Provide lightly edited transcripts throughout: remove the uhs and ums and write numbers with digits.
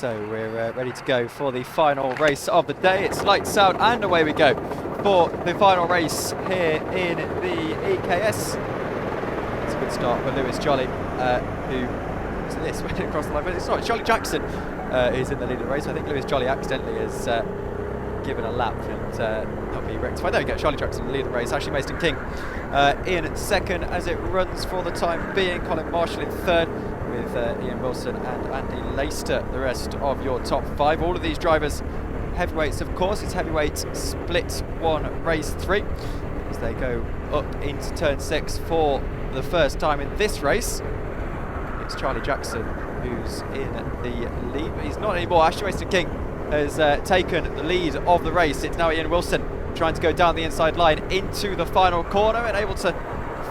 So we're ready to go for the final race of the day. It's lights out and away we go for the final race here in the EKS. It's a good start for Lewis Jolly, who was this went across the line, but it's not. Charlie Jackson is in the lead of the race. I think Lewis Jolly accidentally has given a lap and that'll be rectified. There we go, Charlie Jackson in the lead of the race. Ashley Mayston King in second as it runs for the time being. Colin Marshall in third, with Ian Wilson and Andy Leicester, the rest of your top five. All of these drivers heavyweights, of course. It's heavyweight split one, race 3, as they go up into turn 6 for the first time in this race. It's Charlie Jackson who's in the lead, but he's not anymore. Ashley Mayston King has taken the lead of the race. It's now Ian Wilson trying to go down the inside line into the final corner and able to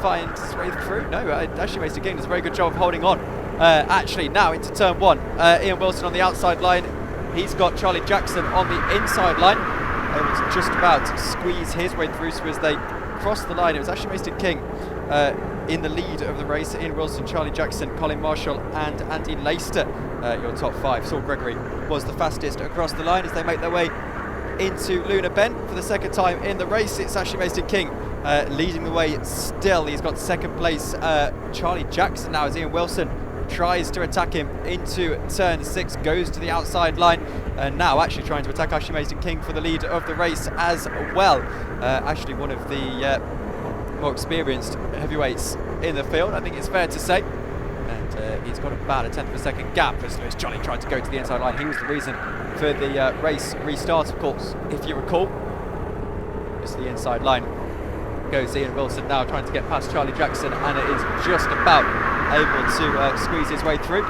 find his way through. No, Ashley Mayston King does a very good job of holding on. Actually now into turn 1, Ian Wilson on the outside line. He's got Charlie Jackson on the inside line, able to just about squeeze his way through. So as they cross the line, it was Ashley Mayston King in the lead of the race. Ian Wilson, Charlie Jackson, Colin Marshall and Andy Leicester, your top 5. Saul Gregory was the fastest across the line as they make their way into Luna Bend for the second time in the race. It's Ashley Mayston King leading the way still. He's got second place. Charlie Jackson now as Ian Wilson tries to attack him into turn 6, goes to the outside line, and now actually trying to attack Ashley Mayston King for the lead of the race as well. Ashley, one of the more experienced heavyweights in the field, I think it's fair to say, and he's got about a 10th of a second gap as Lewis Jolly tried to go to the inside line. He was the reason for the race restart, of course, if you recall. Just the inside line goes Ian Wilson now trying to get past Charlie Jackson, and it is just about able to squeeze his way through.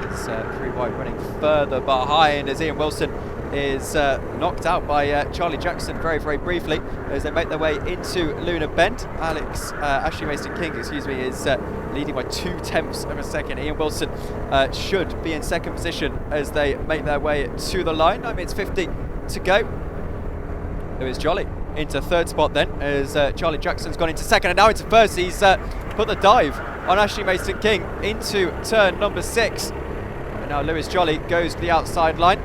It's 3 wide running further behind as Ian Wilson is knocked out by Charlie Jackson very, very briefly as they make their way into Luna Bend. Ashley Mayston King, is leading by 0.2 of a second. Ian Wilson should be in second position as they make their way to the line. 9 minutes 50 to go. Lewis Jolly into third spot then as Charlie Jackson's gone into second, and now into first. He's put the dive on Ashley Mayston King into turn number 6, and now Lewis Jolly goes to the outside line.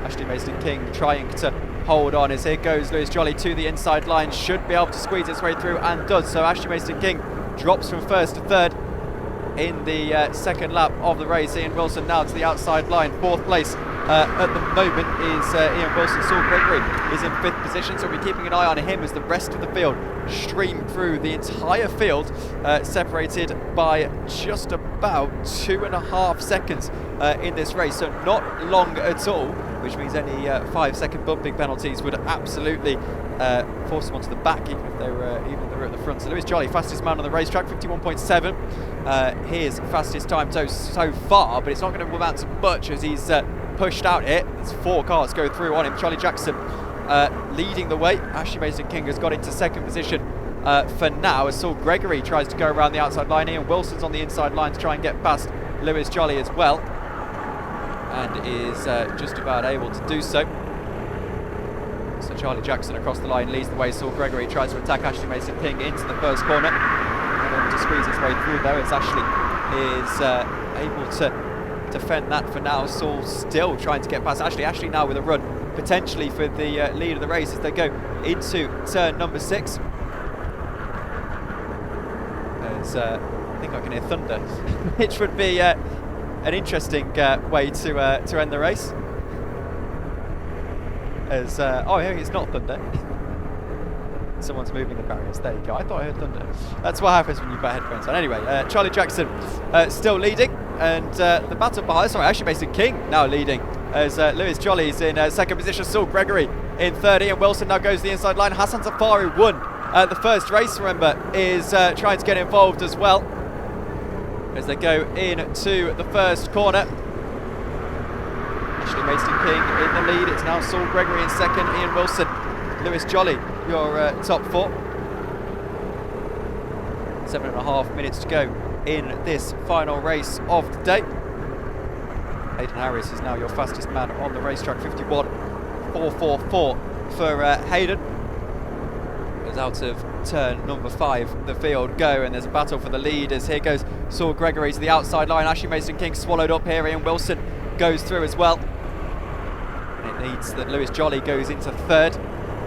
Ashley Mayston King trying to hold on as here goes Lewis Jolly to the inside line, should be able to squeeze his way through and does so. Ashley Mayston King drops from first to third in the second lap of the race. Ian Wilson now to the outside line, 4th place at the moment is Ian Wilson. Saul Gregory is in 5th position, so we'll be keeping an eye on him as the rest of the field stream through. The entire field separated by just about 2.5 seconds in this race, so not long at all, which means any 5-second bumping penalties would absolutely force them onto the back, even if they were at the front. So Lewis Jolly, fastest man on the racetrack, 51.7, his fastest time so far, but it's not going to amount to much as he's pushed out here. There's 4 cars go through on him. Charlie Jackson leading the way. Ashley Mayston King has got into second position for now as Saul Gregory tries to go around the outside line. Ian Wilson's on the inside line to try and get past Lewis Jolly as well, and is just about able to do so. So Charlie Jackson across the line leads the way. Saul Gregory tries to attack Ashley Mayston King into the first corner, and able to squeeze his way through though as Ashley is able to defend that for now. Saul still trying to get past Ashley. Ashley now with a run potentially for the lead of the race as they go into turn number 6. As I think I can hear thunder, which would be an interesting way to end the race. As oh, it's not thunder. Someone's moving the barriers. There you go. I thought I heard thunder. That's what happens when you put headphones on. Anyway, Charlie Jackson still leading, and the battle behind. Sorry, Ashley Mayston King now leading as Lewis Jolly's in second position. Saul Gregory in third. Ian Wilson now goes to the inside line. Hassan Safari won the first race. Remember, is trying to get involved as well as they go into the first corner. Ashley Mayston King in the lead. It's now Saul Gregory in second. Ian Wilson, Lewis Jolly, your top 4. 7.5 minutes to go in this final race of the day. Hayden Harris is now your fastest man on the racetrack, 51.444 for Hayden. As out of turn number 5 the field go, and there's a battle for the lead as here goes Saul Gregory to the outside line. Ashley Mayston King swallowed up here. Ian Wilson goes through as well. And it needs that Lewis Jolly goes into third.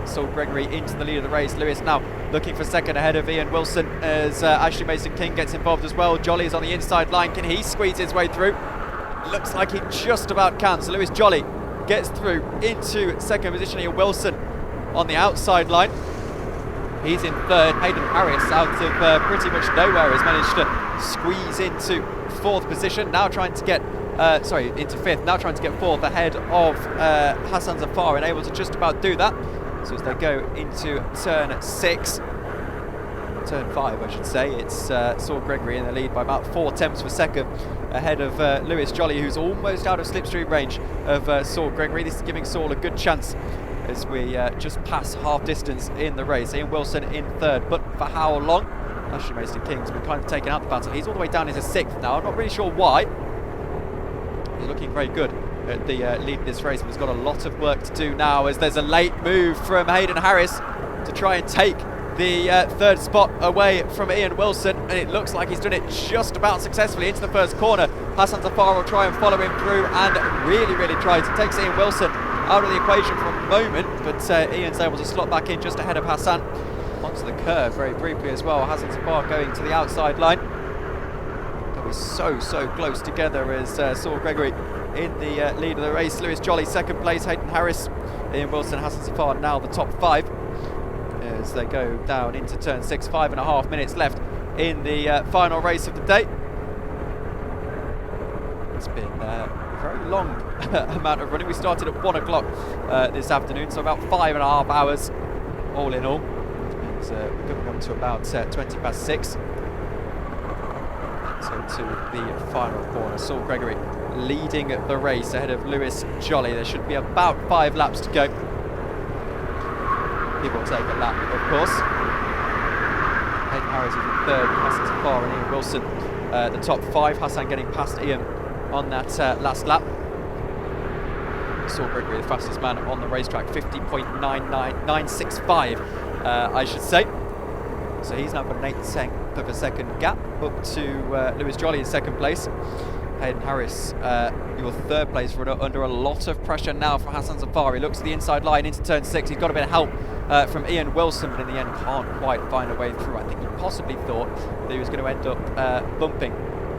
Saul Gregory into the lead of the race. Lewis now looking for second ahead of Ian Wilson as Ashley Mayston King gets involved as well. Jolly is on the inside line. Can he squeeze his way through? Looks like he just about can. So Lewis Jolly gets through into second position. Ian Wilson on the outside line. He's in third. Hayden Harris out of pretty much nowhere has managed to squeeze into fourth position. Now trying to get into fifth. Now trying to get fourth ahead of Hassan Zafar, and able to just about do that. So as they go into turn 6, turn 5 I should say, it's Saul Gregory in the lead by about 4 tenths per second ahead of Lewis Jolly, who's almost out of slipstream range of Saul Gregory. This is giving Saul a good chance as we just pass half distance in the race. Ian Wilson in third, but for how long? Ashley Mayston King's been kind of taken out the battle. He's all the way down into 6th now. I'm not really sure why. He's looking very good at the lead of this race, but he's got a lot of work to do now as there's a late move from Hayden Harris to try and take the third spot away from Ian Wilson, and it looks like he's done it just about successfully into the first corner. Hassan Zafar will try and follow him through and really tries. It takes Ian Wilson out of the equation for a moment, but Ian's able to slot back in just ahead of Hassan onto the curve very briefly as well. Hassan Zafar going to the outside line. They'll be so close together as Saul Gregory in the lead of the race. Lewis Jolly second place, Hayden Harris, Ian Wilson, Hassan Zafar now the top 5 as they go down into turn 6. 5.5 minutes left in the final race of the day. It's been a very long amount of running. We started at 1 o'clock this afternoon, so about 5.5 hours all in all. And we're coming up to about 20 past 6. So to the final corner, Saul Gregory leading the race ahead of Lewis Jolly. There should be about 5 laps to go. He will take a lap, of course. Hayden Harris is in third, Hassan Zafar and Ian Wilson the top 5. Hassan getting past Ian on that last lap. Saul Gregory, the fastest man on the racetrack, 50.965, I should say. So he's now got an 8/10 of a second gap up to Lewis Jolly in second place. Hayden Harris, your third place runner, under a lot of pressure now from Hassan Zafar. He looks at the inside line into turn 6. He's got a bit of help from Ian Wilson, but in the end can't quite find a way through. I think he possibly thought that he was going to end up bumping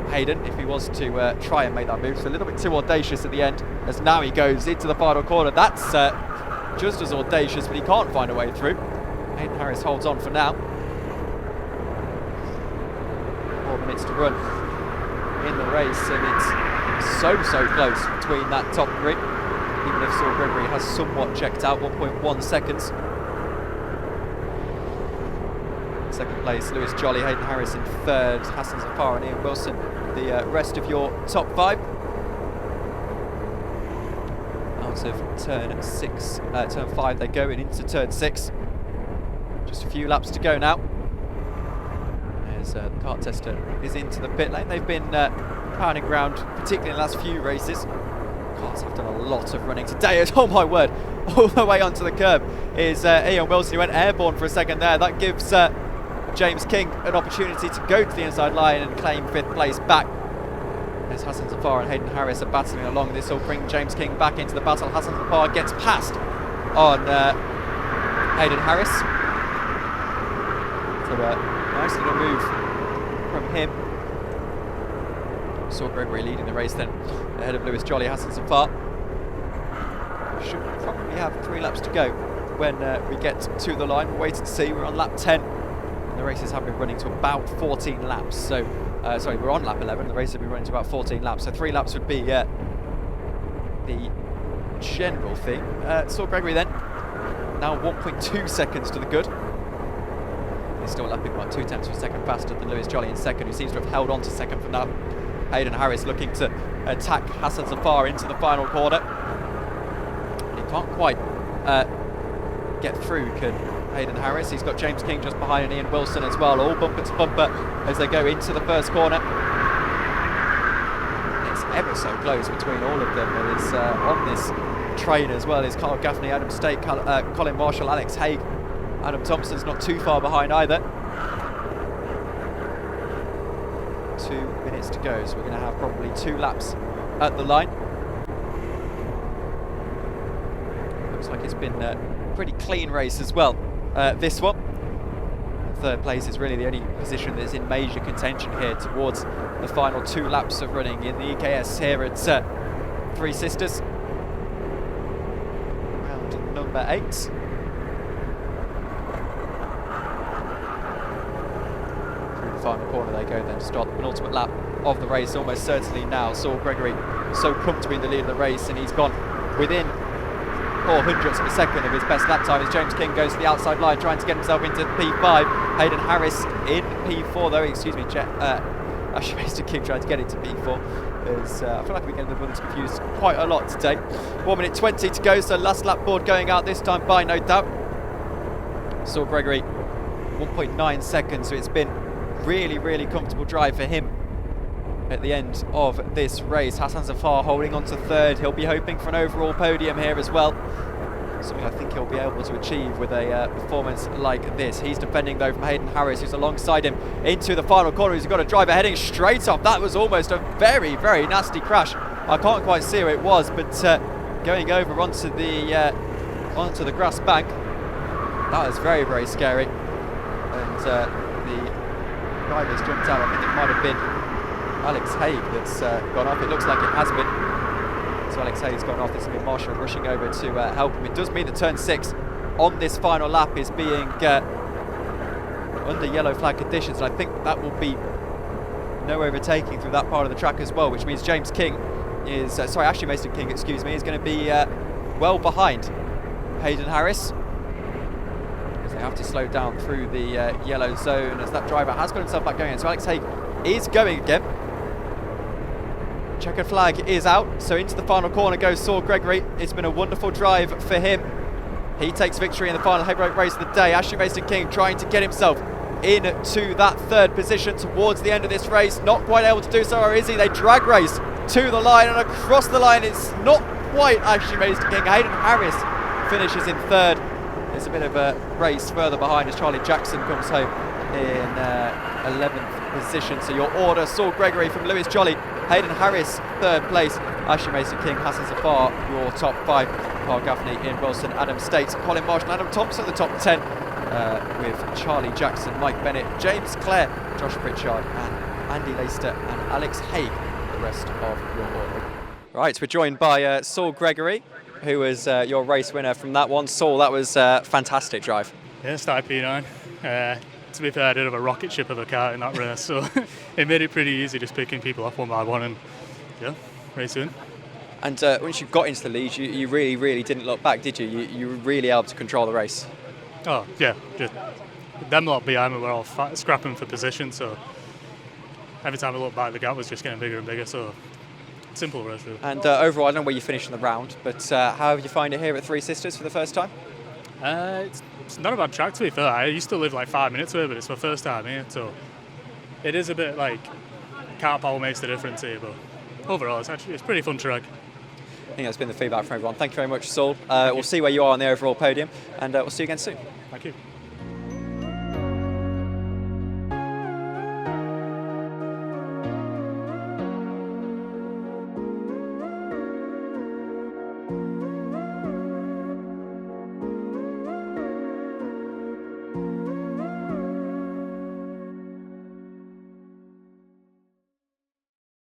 Hayden if he was to try and make that move. So a little bit too audacious at the end, as now he goes into the final corner. That's just as audacious, but he can't find a way through. Hayden Harris holds on for now. 4 minutes to run in the race, and it's so close between that top 3, even if Saul Gregory has somewhat checked out. 1.1 seconds. Second place, Lewis Jolly, Hayden Harris in third, Hassan Zafar and Ian Wilson the rest of your top 5. Out of turn 5 they go, and into turn 6. Just a few laps to go now. As the kart tester is into the pit lane. They've been pounding ground, particularly in the last few races. Cars have done a lot of running today. Oh my word, all the way onto the curb is Ian Wilson. He went airborne for a second there. That gives James King an opportunity to go to the inside line and claim 5th place back. As Hassan Zafar and Hayden Harris are battling along, this will bring James King back into the battle. Hassan Zafar gets past on Hayden Harris. So nice little move from him. Saul Gregory leading the race then ahead of Lewis Jolly, Hassan Zafar. We should probably have 3 laps to go when we get to the line. We'll wait and see. We're on lap 10. And the races have been running to about 14 laps. So, sorry, we're on lap 11. The race has been running to about 14 laps. So 3 laps would be the general thing. Saul Gregory then, now 1.2 seconds to the good. He's still lapping about 2 tenths of a second faster than Lewis Jolly in second, who seems to have held on to second for now. Hayden Harris looking to attack Hassan Zafar into the final corner. He can't quite get through, can Hayden Harris. He's got James King just behind, and Ian Wilson as well, all bumper to bumper as they go into the first corner. It's ever so close between all of them. It is on this train as well is Carl Gaffney, Adam State, Colin Marshall, Alex Haig. Adam Thompson's not too far behind either. 2 minutes to go, so we're going to have probably 2 laps at the line. looks like it's been a pretty clean race as well, this one. Third place is really the only position that's in major contention here towards the final 2 laps of running in the EKS here at Three Sisters. Round number 8. Through the final corner they go then to start the penultimate lap of the race, almost certainly now. Saul Gregory so comfortably in the lead of the race, and he's gone within 400ths of a second of his best lap time as James King goes to the outside line trying to get himself into P5. Hayden Harris in P4 though, excuse me, Ashley Mayston King trying to get into P4. I feel like we're getting the brothers confused quite a lot today. 1 minute 20 to go, so last lap board going out this time by no doubt. Saul Gregory 1.9 seconds, so it's been really comfortable drive for him at the end of this race. Hassan Zafar holding on to third. He'll be hoping for an overall podium here as well, something I think he'll be able to achieve with a performance like this. He's defending though from Hayden Harris, who's alongside him into the final corner. He's got a driver heading straight off. That was almost a very nasty crash. I can't quite see who it was, but going over onto the grass bank, that was very scary. And the guy that's jumped out, I think it might have been Alex Haig that's gone off. It looks like it has been. So Alex Haig's gone off. This has been Marshall rushing over to help him. It does mean that turn 6 on this final lap is being under yellow flag conditions, and I think that will be no overtaking through that part of the track as well, which means James King is, Ashley Mayston King, excuse me, is going to be well behind Hayden Harris, because they have to slow down through the yellow zone as that driver has got himself back going. So Alex Haig is going again. Checkered flag is out, so into the final corner goes Saul Gregory. It's been a wonderful drive for him. He takes victory in the final heavyweight race of the day. Ashley Mayston King trying to get himself into that third position towards the end of this race. Not quite able to do so, or is he? They drag race to the line, and across the line it's not quite Ashley Mayston King. Hayden Harris finishes in third. There's a bit of a race further behind as Charlie Jackson comes home in 11th position. So your order: Saul Gregory from Lewis Jolly, Hayden Harris third place, Ashley Mayston King, Hassan Zafar your top 5, Carl Gaffney, Ian Wilson, Adam States, Colin Marsh and Adam Thompson the top 10, with Charlie Jackson, Mike Bennett, James Clare, Josh Pritchard and Andy Leister and Alex Haig the rest of your order. Right, we're joined by Saul Gregory, who was your race winner from that one. Saul, that was a fantastic drive. Yeah, started P9. To be fair, I did have a rocket ship of a car in that race, so it made it pretty easy just picking people off one by one, and yeah, race in. And once you got into the lead, you really didn't look back, did you? You were really able to control the race. Oh yeah, just them lot behind me were all scrapping for position, so every time I looked back, the gap was just getting bigger and bigger. So simple race, really. And overall, I don't know where you finished in the round, but how have you find it here at Three Sisters for the first time? It's not a bad track, to be fair. I used to live like 5 minutes away, but it's my first time here, so it is a bit like car power makes the difference here, but overall it's pretty fun track. I think that's been the feedback from everyone. Thank you very much, Saul. We'll see where you are on the overall podium, and we'll see you again soon. Thank you.